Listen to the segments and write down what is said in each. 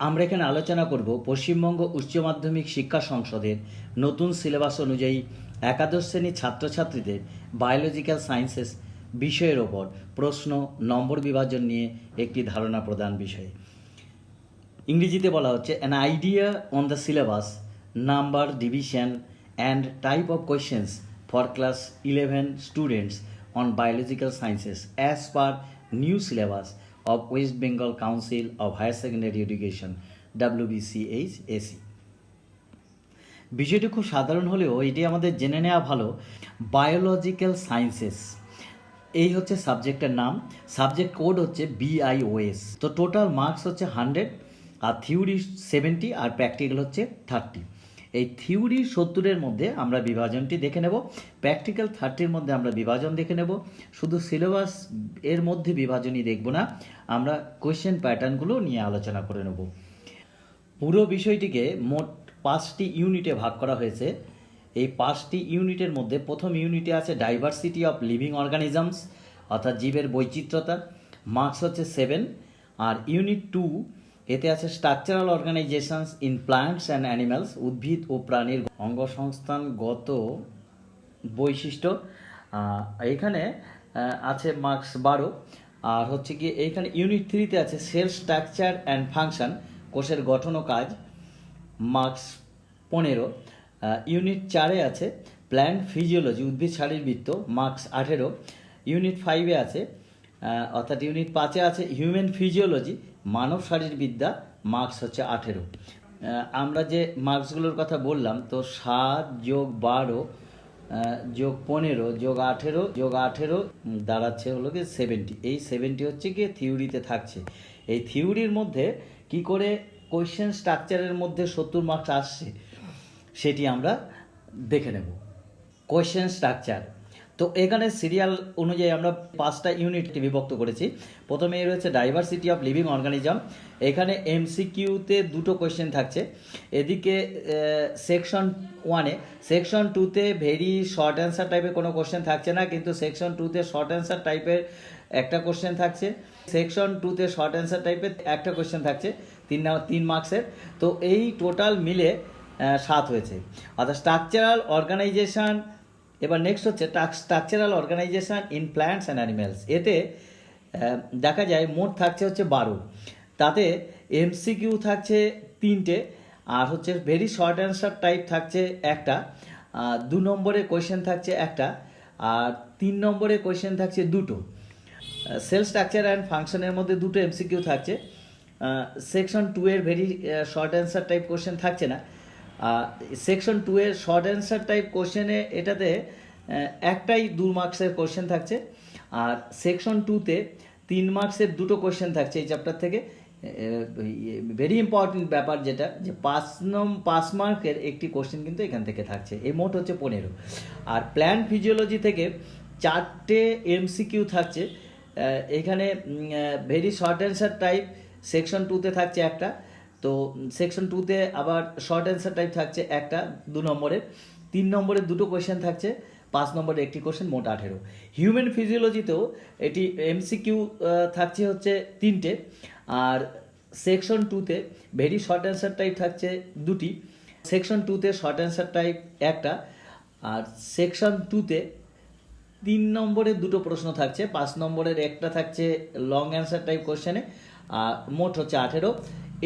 আমরা এখানে আলোচনা করব পশ্চিমবঙ্গ উচ্চ মাধ্যমিক শিক্ষা সংসদের নতুন সিলেবাস অনুযায়ী একাদশ শ্রেণীর ছাত্রছাত্রীদের বায়োলজিক্যাল সায়েন্সেস বিষয়ের ওপর প্রশ্ন নম্বর বিভাজন নিয়ে একটি ধারণা প্রদান বিষয়ে। ইংরেজিতে বলা হচ্ছে an idea on the syllabus, number division and type of questions for class 11 students on biological sciences as per new syllabus of West Bengal Council of Higher Secondary Education WBCHAC। বিষয়টি খুব সাধারণ হলেও এটি আমাদের জেনে নেওয়া ভালো। বায়োলজিক্যাল সায়েন্সেস এই হচ্ছে সাবজেক্টের নাম, সাবজেক্ট কোড হচ্ছে BIOS। তো টোটাল মার্কস হচ্ছে 100, আর থিওরি 70 আর প্র্যাকটিক্যাল হচ্ছে 30। এই থিওরি 70-এর মধ্যে আমরা বিভাজনটি দেখে নেব, প্র্যাকটিক্যাল 30-র মধ্যে আমরা বিভাজন দেখে নেব। শুধু সিলেবাস এর মধ্যে বিভাজনই দেখব না, আমরা কোয়েশ্চেন প্যাটার্নগুলো নিয়ে আলোচনা করে নেব। পুরো বিষয়টিকে মোট 5টি ইউনিটে ভাগ করা হয়েছে। এই 5টি ইউনিটের মধ্যে প্রথম ইউনিটে আছে ডাইভার্সিটি অফ লিভিং অর্গানিজমস, অর্থাৎ জীবের বৈচিত্র্যতা, মার্কস হচ্ছে 7। আর ইউনিট 2 এতে আছে structural organisations in plants and animals, উদ্ভিদ ও প্রাণীর অঙ্গসংস্থানগত বৈশিষ্ট্য। এইখানে আছে মার্কস 12। আর হচ্ছে কি এইখানে ইউনিট 3-তে আছে সেল স্ট্রাকচার অ্যান্ড ফাংশন, কোষের গঠন ও কাজ, মার্কস 15। ইউনিট 4-এ আছে প্ল্যান্ট ফিজিওলজি, উদ্ভিদ শারীরবৃত্ত, মার্কস 18। ইউনিট 5-এ আছে অর্থাৎ ইউনিট 5-এ আছে হিউম্যান ফিজিওলজি, মানব শারীরবিদ্যা, মার্কস হচ্ছে 18। আমরা যে মার্কসগুলোর কথা বললাম, তো 7 যোগ 12 যোগ 15 যোগ 18 দাঁড়াচ্ছে হলো কি 70। এই 70 হচ্ছে কি থিওরিতে থাকছে। এই থিওরির মধ্যে কি করে কোয়েশ্চেন স্ট্রাকচারের মধ্যে 70 মার্কস আসছে সেটি আমরা দেখে নেব। কোয়েশ্চেন স্ট্রাকচার, তো এখানে সিরিয়াল অনুযায়ী আমরা 5টা ইউনিটকে বিভক্ত করেছি। প্রথমে রয়েছে ডাইভার্সিটি অফ লিভিং অর্গানিজম। এখানে MCQতে 2টো কোয়েশ্চেন থাকছে। এদিকে সেকশন 1-এ, সেকশন 2-তে ভেরি শর্ট অ্যান্সার টাইপের কোনো কোয়েশ্চেন থাকছে না, কিন্তু সেকশন 2-তে শর্ট অ্যান্সার টাইপের একটা কোয়েশ্চেন থাকছে। সেকশন 2-তে শর্ট অ্যান্সার টাইপের একটা কোয়েশ্চেন থাকছে 3 মার্কসের। তো এই টোটাল মিলে 7 হয়েছে। অর্থাৎ স্ট্রাকচারাল অর্গানাইজেশন। এবার নেক্সট হচ্ছে structural organisation in plants and animals. এতে দেখা যায় মোট থাকছে হচ্ছে 12। তাতে MCQ থাকছে 3টে, আর হচ্ছে ভেরি শর্ট অ্যান্সার টাইপ থাকছে একটা, 2 নম্বরের কোয়েশ্চেন থাকছে একটা, আর 3 নম্বরের কোয়েশ্চেন থাকছে 2টো। সেল স্ট্রাকচার অ্যান্ড ফাংশনের মধ্যে 2টো MCQ থাকছে। সেকশন 2-এর very short answer type question থাকছে না। সেকশন 2-এর শর্ট অ্যান্সার টাইপ কোশ্চেনে এটাতে একটাই 2 মার্কসের কোশ্চেন থাকছে। আর সেকশন 2-তে 3 মার্কসের 2টো কোশ্চেন থাকছে এই চ্যাপ্টার থেকে। ভেরি ইম্পর্টেন্ট ব্যাপার যেটা, যে 5 মার্কের একটি কোশ্চেন কিন্তু এখান থেকে থাকছে। এই মোট হচ্ছে 15। আর প্ল্যান্ট ফিজিওলজি থেকে 4টে MCQ থাকছে। এখানে very short answer type section 2-তে থাকছে একটা, তো সেকশন 2-তে আবার শর্ট অ্যান্সার টাইপ থাকছে একটা 2 নম্বরের, 3 নম্বরের 2টো কোয়েশ্চেন থাকছে, 5 নম্বরের একটি কোয়েশ্চেন, মোট 18। হিউম্যান ফিজিওলজিতেও এটি MCQ থাকছে হচ্ছে 3টে। আর সেকশন 2-তে ভেরি শর্ট অ্যান্সার টাইপ থাকছে 2টি, সেকশন 2-তে শর্ট অ্যান্সার টাইপ একটা, আর সেকশন 2-তে 3 নম্বরের 2টো প্রশ্ন থাকছে, 5 নম্বরের একটা থাকছে লং অ্যান্সার টাইপ কোয়েশ্চেনে, আর মোট হচ্ছে 18।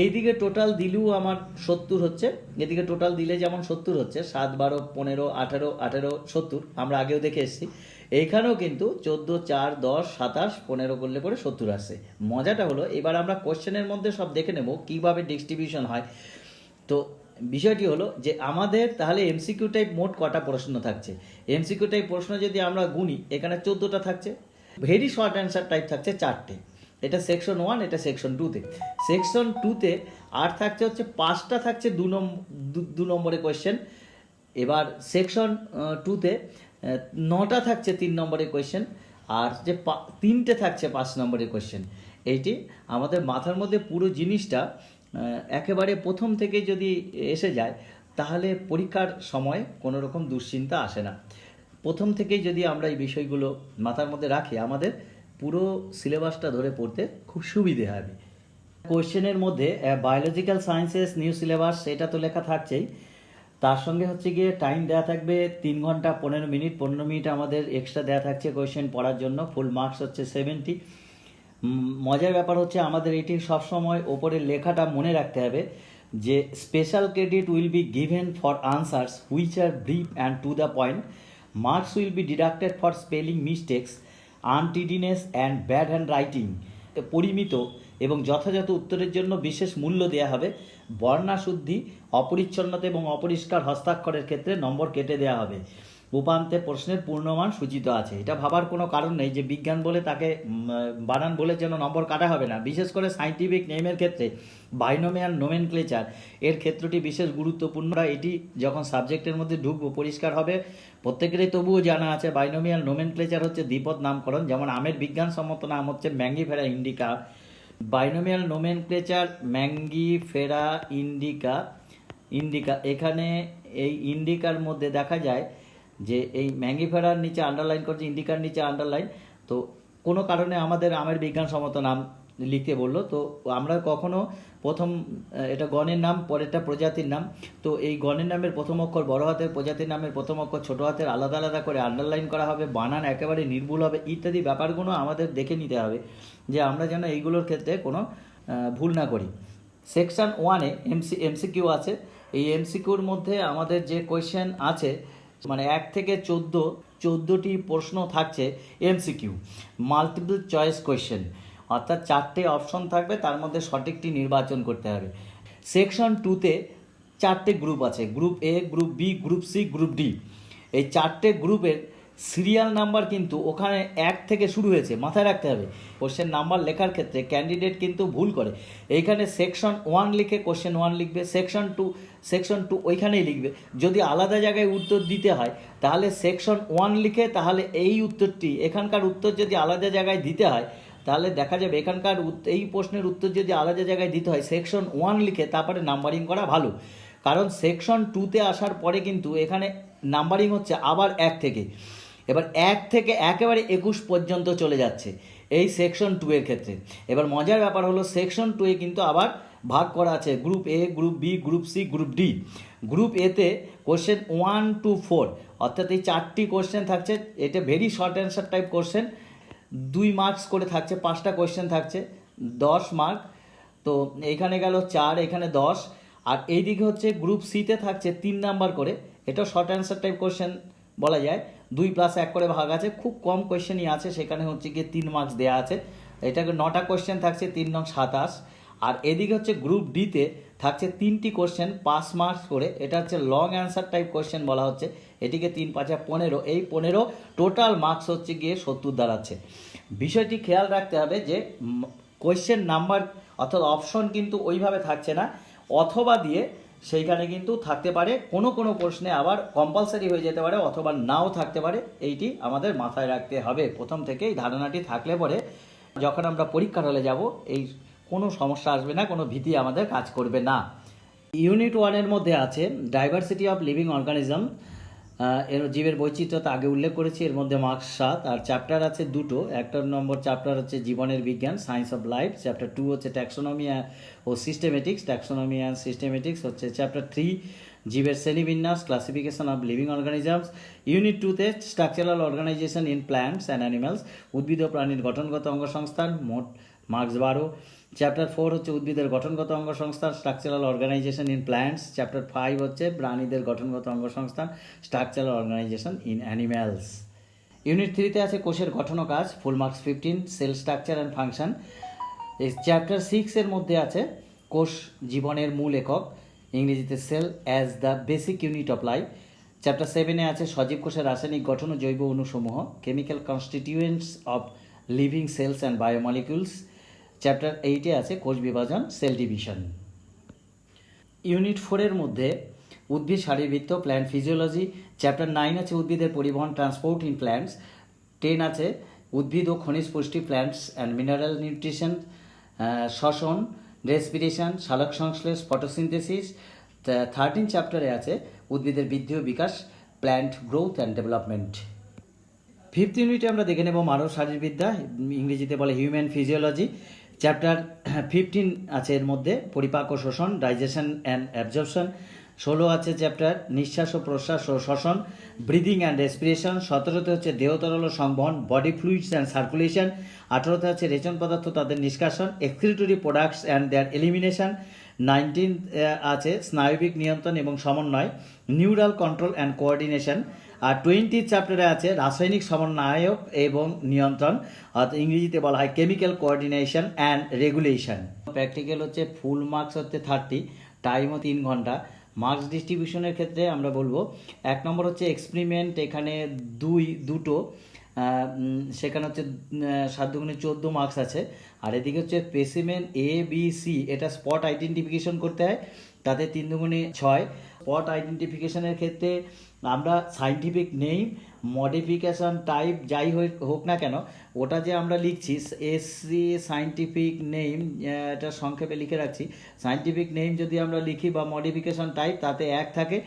এইদিকে টোটাল দিলেও আমার 70 হচ্ছে, এদিকে টোটাল দিলে যেমন 70 হচ্ছে, 7, 12, 15, 18, 70 আমরা আগেও দেখে এসেছি। এইখানেও কিন্তু 14, 4, 10, 27, 15 করলে পরে 70 আসছে। মজাটা হলো এবার আমরা কোশ্চেনের মধ্যে সব দেখে নেব কীভাবে ডিস্ট্রিবিউশন হয়। তো বিষয়টি হলো যে আমাদের তাহলে MCQ টাইপ মোট কটা প্রশ্ন থাকছে। MCQ টাইপ প্রশ্ন যদি আমরা গুনি, এখানে 14টা থাকছে। ভেরি শর্ট অ্যান্সার টাইপ থাকছে 4টে। এটা সেকশন 1, এটা সেকশন 2-তে। সেকশন 2-তে আর থাকছে হচ্ছে 5টা থাকছে 2 নম্বরের কোয়েশ্চেন। এবার সেকশন 2-তে 9টা থাকছে 3 নম্বরের কোয়েশ্চেন, আর যে 3টে থাকছে 5 নম্বরের কোয়েশ্চেন। এইটি আমাদের মাথার মধ্যে পুরো জিনিসটা একেবারে প্রথম থেকে যদি এসে যায়, তাহলে পরীক্ষার সময় কোনো রকম দুশ্চিন্তা আসে না। প্রথম থেকেই যদি আমরা এই বিষয়গুলো মাথার মধ্যে রাখি, আমাদের পুরো সিলেবাসটা ধরে পড়তে খুব সুবিধে হবে। কোয়েশ্চেনের মধ্যে বায়োলজিক্যাল সায়েন্সেস নিউ সিলেবাস এটা তো লেখা থাকছেই, তার সঙ্গে হচ্ছে গিয়ে টাইম দেওয়া থাকবে 3 ঘন্টা 15 মিনিট। 15 মিনিট আমাদের এক্সট্রা দেওয়া থাকছে কোয়েশ্চেন পড়ার জন্য। ফুল মার্কস হচ্ছে 70। মজার ব্যাপার হচ্ছে আমাদের এটি সবসময় ওপরে লেখাটা মনে রাখতে হবে যে special credit will be given for answers which are brief and to the point. Marks will be deducted for spelling mistakes, untidiness and bad handwriting. পরিমিত এবং যথাযথ উত্তরের জন্য বিশেষ মূল্য দেওয়া হবে। বর্ণাশুদ্ধি, অপরিচ্ছন্নতা এবং অপরিষ্কার হস্তাক্ষরের ক্ষেত্রে নম্বর কেটে দেওয়া হবে। উপান্তে প্রশ্নের পূর্ণমান সূচিত আছে। এটা ভাবার কোনো কারণ নেই যে বিজ্ঞান বলে তাকে বানান বলে যেন নম্বর কাটা হবে না। বিশেষ করে সায়েন্টিফিক নেমের ক্ষেত্রে বাইনোমিয়াল নোমেনক্লেচার এর ক্ষেত্রটি বিশেষ গুরুত্বপূর্ণ। এটি যখন সাবজেক্টের মধ্যে ঢুকবো পরিষ্কার হবে। প্রত্যেকেরই তবুও জানা আছে বাইনোমিয়াল নোমেনক্লেচার হচ্ছে দ্বিপদ নামকরণ। যেমন আমের বিজ্ঞানসম্মত নাম হচ্ছে Mangifera indica. Binomial nomenclature Mangifera indica এখানে এই ইন্ডিকার মধ্যে দেখা যায় যে এই ম্যাঙ্গিফেরার নিচে আন্ডারলাইন করছে, ইন্ডিকার নিচে আন্ডারলাইন। তো কোনো কারণে আমাদের আমের বিজ্ঞানসম্মত নাম লিখতে বললো। তো আমরা কখনো প্রথম এটা গণের নাম, পরেরটা প্রজাতির নাম। তো এই গণের নামের প্রথম অক্ষর বড় হাতের, প্রজাতির নামের প্রথম অক্ষর ছোট হাতের আলাদা আলাদা করে আন্ডারলাইন করা হবে। বানান একেবারে নির্ভুল হবে ইত্যাদি ব্যাপারগুলো আমাদের দেখে নিতে হবে যে আমরা যেন এইগুলোর ক্ষেত্রে কোনো ভুল না করি। সেকশন 1-এ এমসিকিউ আছে। এই এমসিকিউর মধ্যে আমাদের যে কোয়েশ্চেন আছে মানে 1 থেকে 14টি প্রশ্ন থাকছে এমসিকিউ, মাল্টিপল চয়েস কোয়েশ্চেন, অর্থাৎ 4টে অপশন থাকবে, তার মধ্যে সঠিকটি নির্বাচন করতে হবে। সেকশন 2-তে 4টে গ্রুপ আছে, group A, group B, group C, group D. এই 4টে গ্রুপের সিরিয়াল নাম্বার কিন্তু ওখানে 1 থেকে শুরু হয়েছে, মাথায় রাখতে হবে। কোশ্চেন নাম্বার লেখার ক্ষেত্রে ক্যান্ডিডেট কিন্তু ভুল করে। এইখানে সেকশন 1 লিখে কোশ্চেন 1 লিখবে, সেকশন 2 ওইখানেই লিখবে। যদি আলাদা জায়গায় উত্তর দিতে হয় তাহলে সেকশন 1 লিখে তাহলে এই উত্তরটি, এখানকার উত্তর যদি আলাদা জায়গায় দিতে হয় তাহলে দেখা যাবে এখানকার এই প্রশ্নের উত্তর যদি আলাদা জায়গায় দিতে হয় সেকশন 1 লিখে তারপরে নাম্বারিং করা ভালো। কারণ সেকশন 2-তে আসার পরে কিন্তু এখানে নাম্বারিং হচ্ছে আবার 1 থেকে, এবার 1 থেকে একেবারে 21 পর্যন্ত চলে যাচ্ছে এই সেকশন 2 এর ক্ষেত্রে। এবার মজার ব্যাপার হলো সেকশন 2-এ কিন্তু আবার ভাগ করা আছে group A, group B, group C, group D. Group এতে কোশ্চেন 1 to 4 অর্থাৎ এই 4টি কোশ্চেন থাকছে। এটা very short answer type question, 2 marks করে থাকছে, 5টা কোশ্চেন থাকছে, 10 মার্ক। তো এইখানে গেল 4, এখানে 10। আর এইদিকে হচ্ছে গ্রুপ সিতে থাকছে 3 নাম্বার করে, এটাও শর্ট অ্যান্সার টাইপ কোশ্চেন বলা যায়, 2 + 1 করে ভাগ আছে, খুব কম কোয়েশ্চেনই আছে, সেখানে হচ্ছে গিয়ে 3 মার্কস দেওয়া আছে। এটাকে 9টা কোয়েশ্চেন থাকছে, 3 নং 27। আর এদিকে হচ্ছে গ্রুপ ডিতে থাকছে 3টি কোয়েশ্চেন 5 মার্কস করে, এটা হচ্ছে লং অ্যান্সার টাইপ কোয়েশ্চেন বলা হচ্ছে। এটিকে 3 × 5 = 15, এই 15 টোটাল মার্কস হচ্ছে গিয়ে 70 দাঁড়াচ্ছে। বিষয়টি খেয়াল রাখতে হবে যে কোয়েশ্চেন নাম্বার অর্থাৎ অপশন কিন্তু ওইভাবে থাকছে না, অথবা দিয়ে সেইখানে কিন্তু থাকতে পারে, কোনো কোনো প্রশ্নে আবার কম্পালসারি হয়ে যেতে পারে অথবা নাও থাকতে পারে। এইটি আমাদের মাথায় রাখতে হবে প্রথম থেকে। এই ধারণাটি থাকলে পরে যখন আমরা পরীক্ষার হলে যাব এই কোনো সমস্যা আসবে না, কোনো ভীতি আমাদের কাজ করবে না। ইউনিট 1-এর মধ্যে আছে ডাইভার্সিটি অফ লিভিং অর্গানিজম, এর জীবের বৈচিত্র্যতা আগে উল্লেখ করেছি, এর মধ্যে মার্কস 7। আর চ্যাপ্টার আছে 2টো। 1 নম্বর চ্যাপ্টার হচ্ছে জীবনের বিজ্ঞান, সায়েন্স অফ লাইফ। চ্যাপ্টার 2 হচ্ছে ট্যাক্সোনমি ও সিস্টেমেটিক্স, ট্যাক্সোনমি অ্যান্ড সিস্টেমেটিক্স হচ্ছে চ্যাপ্টার 3। জীবের শ্রেণীবিন্যাস, classification of living organisms. Unit 2-তে structural organisation in plants and animals, উদ্ভিদ ও প্রাণীর গঠনগত অঙ্গসংস্থান, মোট মার্কস 12। চ্যাপ্টার 4 হচ্ছে উদ্ভিদের গঠনগত অঙ্গসংস্থান, structural organisation in plants. Chapter 5 হচ্ছে প্রাণীদের গঠনগত অঙ্গসংস্থান, structural organisation in animals. Unit 3-তে আছে কোষের গঠন ও কাজ, full marks 15, cell structure and function. এই চ্যাপ্টার 6-এর মধ্যে আছে কোষ জীবনের মূল একক, ইংরেজিতে cell as the basic unit of life. Chapter 7-এ আছে সজীব কোষের রাসায়নিক গঠন ও জৈব অণুসমূহ, chemical constituents of living cells and biomolecules. Chapter 8-এ আছে কোষ বিভাজন, সেল ডিভিশন। ইউনিট 4-এর মধ্যে উদ্ভিদ শারীরবৃত্ত, প্ল্যান্ট ফিজিওলজি। চ্যাপ্টার 9 আছে উদ্ভিদের পরিবহন, ট্রান্সপোর্ট ইন প্ল্যান্টস। 10 আছে উদ্ভিদ ও খনিজ পুষ্টি, প্ল্যান্টস অ্যান্ড মিনারেল নিউট্রিশন, শ্বসন, রেসপিরেশন, সালোক সংশ্লেষ, ফটোসিনথেসিস। 13 চ্যাপ্টারে আছে উদ্ভিদের বৃদ্ধি ও বিকাশ, plant growth and development. 5th ইউনিটে আমরা দেখে নেব মানব শারীরবিদ্যা, ইংরেজিতে বলে হিউম্যান ফিজিওলজি। চ্যাপ্টার 15 আছে এর মধ্যে পরিপাক ও শোষণ, ডাইজেশন অ্যান্ড অ্যাবজর্পশন। 16 আছে চ্যাপ্টার নিঃশ্বাস ও প্রশ্বাস ও শ্বসন, ব্রিদিং অ্যান্ড রেসপিরেশন। 17তে হচ্ছে দেহ তরল ও সংবহন, বডি ফ্লুইডস অ্যান্ড সার্কুলেশন। 18তে আছে রেচন পদার্থ তাদের নিষ্কাশন, excretory products and their elimination. 19 আছে স্নায়বিক নিয়ন্ত্রণ এবং সমন্বয়, নিউরাল কন্ট্রোল অ্যান্ড কোঅর্ডিনেশন। আর 20 চ্যাপ্টারে আছে রাসায়নিক সমন্বয়ক এবং নিয়ন্ত্রণ, অর্থাৎ ইংরেজিতে বলা হয় chemical coordination and regulation. Practical হচ্ছে ফুল মার্কস হচ্ছে 30, টাইমও 3 ঘন্টা। মার্কস ডিস্ট্রিবিউশনের ক্ষেত্রে আমরা বলবো 1 নম্বর হচ্ছে এক্সপেরিমেন্ট, এখানে দুটো, সেখানে হচ্ছে 7 দুগুণে 14 মার্কস আছে। আর এদিকে হচ্ছে স্পেসিমেন এ বি সি, এটা স্পট আইডেন্টিফিকেশন করতে হয়, তাতে 3 দুগুণে 6। স্পট আইডেন্টিফিকেশনের ক্ষেত্রে আমরা সাইন্টিফিক নেম, মডিফিকেশন টাইপ যাই হোক না কেন, ওটা যে আমরা লিখছি এসসি সাইন্টিফিক নেম, এটা সংক্ষেপে লিখে রাখছি। সাইন্টিফিক নেম যদি আমরা লিখি বা মডিফিকেশন টাইপ, তাতে 1 থাকে।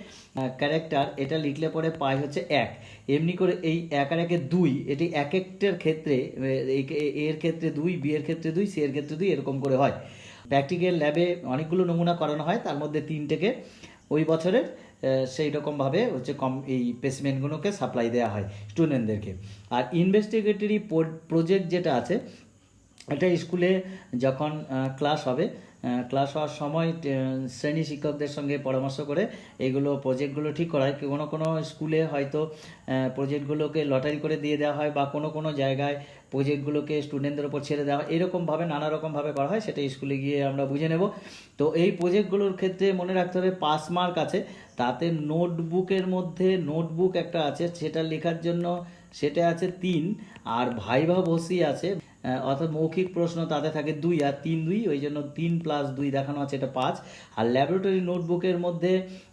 ক্যারেক্টার এটা লিখলে পরে পাই হচ্ছে 1। এমনি করে এই 1 আর 1 2, এটি এক একটার ক্ষেত্রে, এর ক্ষেত্রে 2, বি এর ক্ষেত্রে 2, সি এর ক্ষেত্রে 2, এরকম করে হয়। প্র্যাকটিক্যাল ল্যাবে অনেকগুলো নমুনা করানো হয়, তার মধ্যে 3টেকে ওই বছরের সেই রকমভাবে হচ্ছে এই স্পেসিমেনগুলোকে সাপ্লাই দেওয়া হয় স্টুডেন্টদেরকে। আর ইনভেস্টিগেটরি প্রজেক্ট যেটা আছে, এটা স্কুলে যখন ক্লাস হবে, ক্লাস হওয়ার সময় শ্রেণী শিক্ষকদের সঙ্গে পরামর্শ করে এগুলো প্রজেক্টগুলো ঠিক করা হয়। কোনো স্কুলে হয়তো প্রজেক্টগুলোকে লটারি করে দিয়ে দেওয়া হয়, বা কোনো জায়গায় প্রজেক্টগুলোকে স্টুডেন্টদের উপর ছেড়ে দেওয়া হয়, এরকমভাবে নানা রকমভাবে করা হয়, সেটা স্কুলে গিয়ে আমরা বুঝে নেব। তো এই প্রজেক্টগুলোর ক্ষেত্রে মনে রাখতে হবে 5 মার্ক আছে, তাতে নোটবুকের মধ্যে নোটবুক একটা আছে, সেটা লেখার জন্য সেটা আছে 3, আর ভাইভা বসি আছে, অর্থাৎ মৌখিক প্রশ্ন তাতে থাকে 2 আর 3 2, ওই জন্য 3 + 2 দেখানো আছে, এটা 5। আর ল্যাবরেটরি নোটবুকের মধ্যে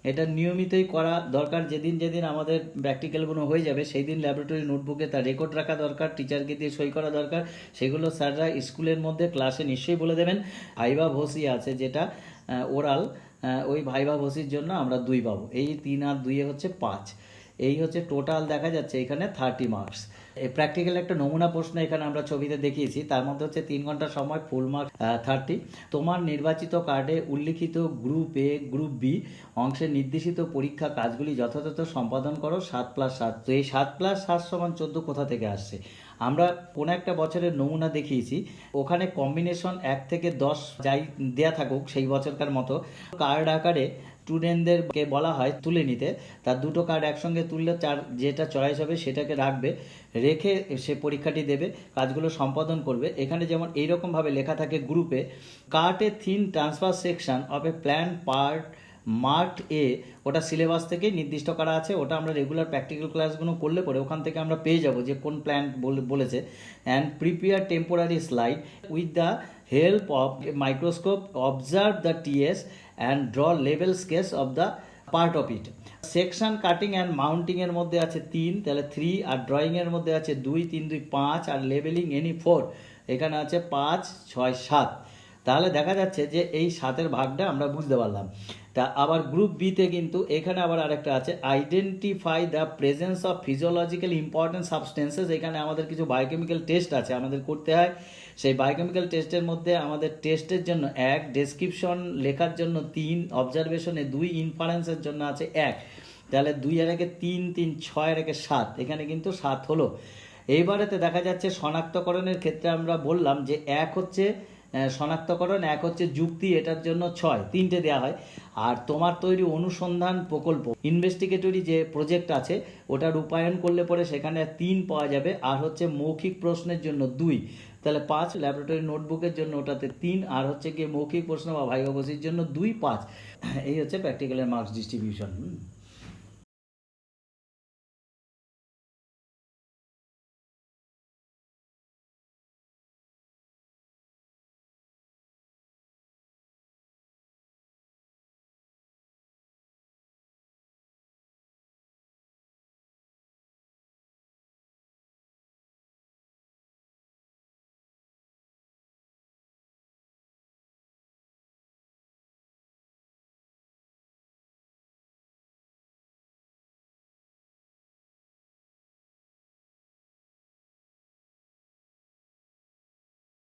এটা নিয়মিতই করা দরকার, যেদিন আমাদের প্র্যাকটিক্যালগুলো হয়ে যাবে সেই দিন ল্যাবরেটরি নোটবুকে তার রেকর্ড রাখা দরকার, টিচারকে দিয়ে সই করা দরকার, সেগুলো স্যাররা স্কুলের মধ্যে ক্লাসে নিশ্চয়ই বলে দেবেন। ভাইভা ভসি আছে যেটা ওরাল, ওই ভাইভা ভসির জন্য আমরা 2 পাবো। এই 3 আর 2 হচ্ছে 5। এই হচ্ছে টোটাল দেখা যাচ্ছে এখানে 30 মার্কস। এই প্র্যাকটিক্যাল একটা নমুনা প্রশ্ন এখানে আমরা ছবিতে দেখিয়েছি, তার মধ্যে হচ্ছে 3 ঘন্টা সময়, ফুল মার্ক 30। তোমার নির্বাচিত কার্ডে উল্লিখিত গ্রুপ এ গ্রুপ বি অংশের নির্দেশিত পরীক্ষা কাজগুলি যথাযথ সম্পাদন করো 7+7। তো এই 7+7 = 14 কোথা থেকে আসছে? আমরা কোনো একটা বছরের নমুনা দেখিয়েছি, ওখানে কম্বিনেশন 1 থেকে 10 যাই দেয়া থাকুক সেই বছরকার মতো কার্ড আকারে স্টুডেন্টদেরকে বলা হয় তুলে নিতে। তার 2টো কার্ড একসঙ্গে তুললে যেটা চয়েস হবে সেটাকে রাখবে, রেখে সে পরীক্ষাটি দেবে, কাজগুলো সম্পাদন করবে। এখানে যেমন এইরকমভাবে লেখা থাকে গ্রুপে, cut a thin transverse section of a plant part marked A, ওটা সিলেবাস থেকে নির্দিষ্ট করা আছে, ওটা আমরা রেগুলার প্র্যাকটিক্যাল ক্লাসগুলো করলে পরে ওখান থেকে আমরা পেয়ে যাব যে কোন প্ল্যান বলেছে। And prepare temporary slide with the help of microscope, observe the TS and draw লেভেল sketch of the part of it. Section cutting and mounting এর মধ্যে আছে 3, তাহলে 3, আর ড্রয়িং এর মধ্যে আছে 2, 3 2 5, আর লেবেলিং এনি 4, এখানে আছে 5 6 7। তাহলে দেখা যাচ্ছে যে এই 7-এর ভাগটা আমরা বুঝতে পারলাম। তা আবার গ্রুপ বিতে কিন্তু এখানে আবার আরেকটা আছে, identify the presence of physiological important substances. এখানে আমাদের কিছু বায়োকেমিক্যাল টেস্ট আছে, আমাদের করতে হয়। সেই বায়োকেমিক্যাল টেস্টের মধ্যে আমাদের টেস্টের জন্য 1, ডেসক্রিপশন লেখার জন্য 3, অবজারভেশনে 2, ইনফারেন্সের জন্য আছে 1। তাহলে 2 আর 1 3 3, 6 আর 1 7, এখানে কিন্তু 7 হলো। এইবারেতে দেখা যাচ্ছে শনাক্তকরণের ক্ষেত্রে আমরা বললাম যে 1 হচ্ছে শনাক্তকরণ, 1 হচ্ছে যুক্তি, এটার জন্য 6, 3টে দেওয়া হয়। আর তোমার তৈরি অনুসন্ধান প্রকল্প, ইনভেস্টিগেটরি যে প্রজেক্ট আছে ওটা রূপায়ণ করলে পরে সেখানে 3 পাওয়া যাবে। আর হচ্ছে মৌখিক প্রশ্নের জন্য 2, তাহলে 5। ল্যাবরেটরি নোটবুকের জন্য ওটাতে 3, আর হচ্ছে গিয়ে মৌখিক প্রশ্ন বা ভাইভা বসির জন্য 2 5। এই হচ্ছে প্র্যাকটিক্যালের মার্কস ডিস্ট্রিবিউশন।